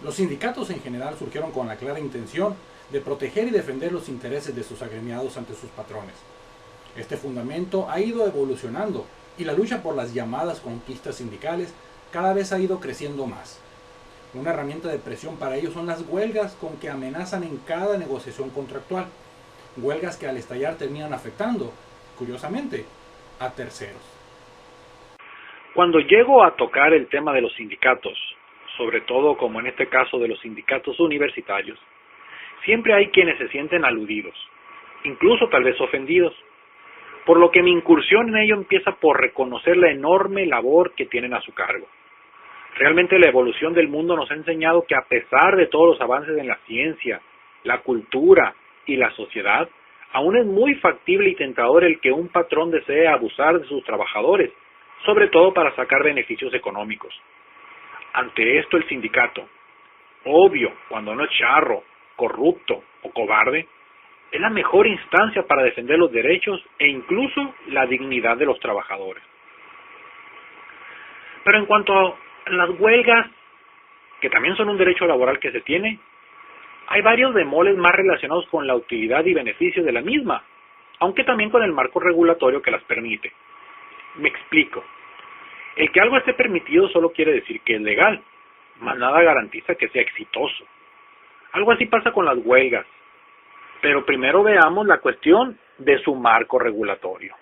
Los sindicatos en general surgieron con la clara intención de proteger y defender los intereses de sus agremiados ante sus patrones. Este fundamento ha ido evolucionando y la lucha por las llamadas conquistas sindicales cada vez ha ido creciendo más. Una herramienta de presión para ellos son las huelgas con que amenazan en cada negociación contractual. Huelgas que al estallar terminan afectando, curiosamente, a terceros. Cuando llego a tocar el tema de los sindicatos, sobre todo como en este caso de los sindicatos universitarios, siempre hay quienes se sienten aludidos, incluso tal vez ofendidos, por lo que mi incursión en ello empieza por reconocer la enorme labor que tienen a su cargo. Realmente la evolución del mundo nos ha enseñado que a pesar de todos los avances en la ciencia, la cultura y la sociedad, aún es muy factible y tentador el que un patrón desee abusar de sus trabajadores, sobre todo para sacar beneficios económicos. Ante esto el sindicato, obvio, cuando no es charro, corrupto o cobarde, es la mejor instancia para defender los derechos e incluso la dignidad de los trabajadores. Pero en cuanto a las huelgas, que también son un derecho laboral que se tiene, hay varios bemoles más relacionados con la utilidad y beneficio de la misma, aunque también con el marco regulatorio que las permite. Me explico. El que algo esté permitido solo quiere decir que es legal, mas nada garantiza que sea exitoso. Algo así pasa con las huelgas, pero primero veamos la cuestión de su marco regulatorio.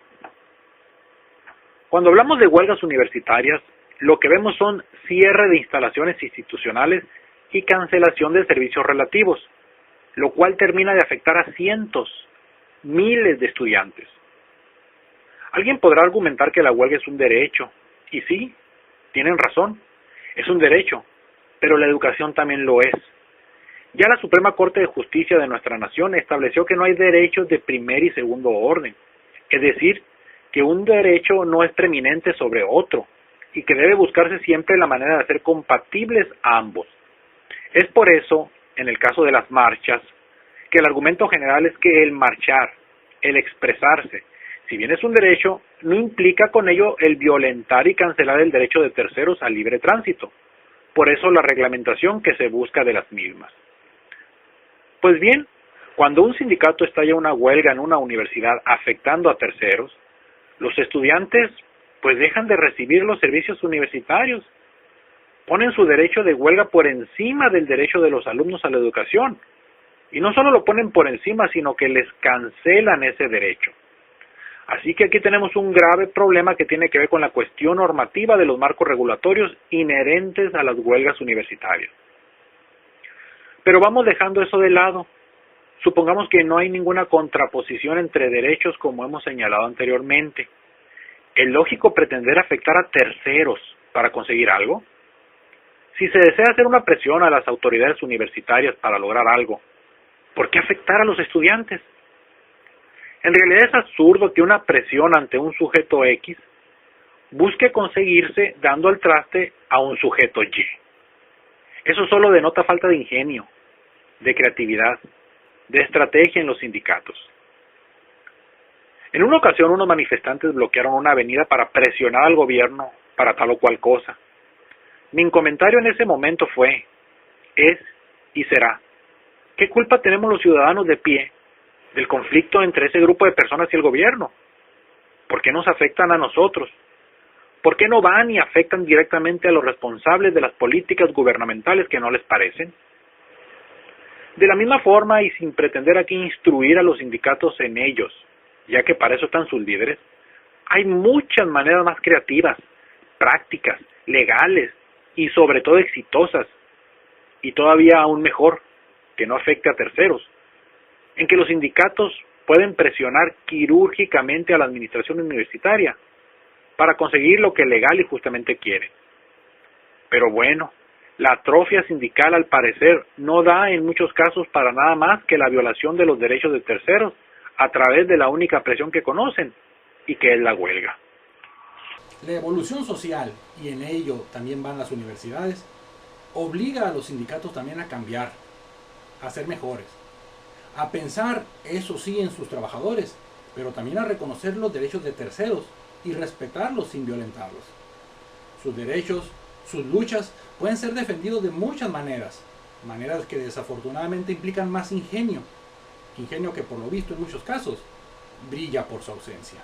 Cuando hablamos de huelgas universitarias, lo que vemos son cierre de instalaciones institucionales y cancelación de servicios relativos, lo cual termina de afectar a cientos, miles de estudiantes. Alguien podrá argumentar que la huelga es un derecho, y sí, tienen razón, es un derecho, pero la educación también lo es. Ya la Suprema Corte de Justicia de nuestra nación estableció que no hay derechos de primer y segundo orden, es decir, que un derecho no es preeminente sobre otro, y que debe buscarse siempre la manera de hacer compatibles a ambos. Es por eso, en el caso de las marchas, que el argumento general es que el marchar, el expresarse, si bien es un derecho, no implica con ello el violentar y cancelar el derecho de terceros al libre tránsito. Por eso la reglamentación que se busca de las mismas. Pues bien, cuando un sindicato estalla una huelga en una universidad afectando a terceros, los estudiantes pues dejan de recibir los servicios universitarios. Ponen su derecho de huelga por encima del derecho de los alumnos a la educación. Y no solo lo ponen por encima, sino que les cancelan ese derecho. Así que aquí tenemos un grave problema que tiene que ver con la cuestión normativa de los marcos regulatorios inherentes a las huelgas universitarias. Pero vamos dejando eso de lado. Supongamos que no hay ninguna contraposición entre derechos como hemos señalado anteriormente. ¿Es lógico pretender afectar a terceros para conseguir algo? Si se desea hacer una presión a las autoridades universitarias para lograr algo, ¿por qué afectar a los estudiantes? En realidad es absurdo que una presión ante un sujeto X busque conseguirse dando al traste a un sujeto Y. Eso solo denota falta de ingenio, de creatividad, de estrategia en los sindicatos. En una ocasión unos manifestantes bloquearon una avenida para presionar al gobierno para tal o cual cosa. Mi comentario en ese momento fue, es y será, ¿qué culpa tenemos los ciudadanos de pie del conflicto entre ese grupo de personas y el gobierno? ¿Por qué nos afectan a nosotros? ¿Por qué no van y afectan directamente a los responsables de las políticas gubernamentales que no les parecen? De la misma forma y sin pretender aquí instruir a los sindicatos en ellos, ya que para eso están sus líderes, hay muchas maneras más creativas, prácticas, legales y sobre todo exitosas, y todavía aún mejor, que no afecte a terceros, en que los sindicatos pueden presionar quirúrgicamente a la administración universitaria para conseguir lo que legal y justamente quiere. Pero bueno, la atrofia sindical al parecer no da en muchos casos para nada más que la violación de los derechos de terceros a través de la única presión que conocen, y que es la huelga. La evolución social, y en ello también van las universidades, obliga a los sindicatos también a cambiar, a ser mejores, a pensar, eso sí, en sus trabajadores, pero también a reconocer los derechos de terceros y respetarlos sin violentarlos. Sus derechos Sus luchas pueden ser defendidos de muchas maneras, maneras que desafortunadamente implican más ingenio que por lo visto en muchos casos brilla por su ausencia.